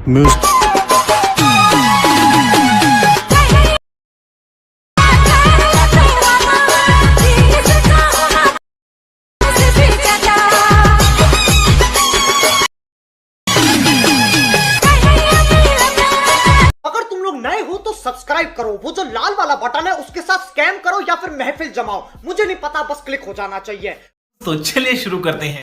Music. नए हो तो सब्सक्राइब करो, वो जो लाल वाला बटन है उसके साथ स्कैम करो या फिर महफिल जमाओ, मुझे नहीं पता, बस क्लिक हो जाना चाहिए। तो चलिए शुरू करते हैं।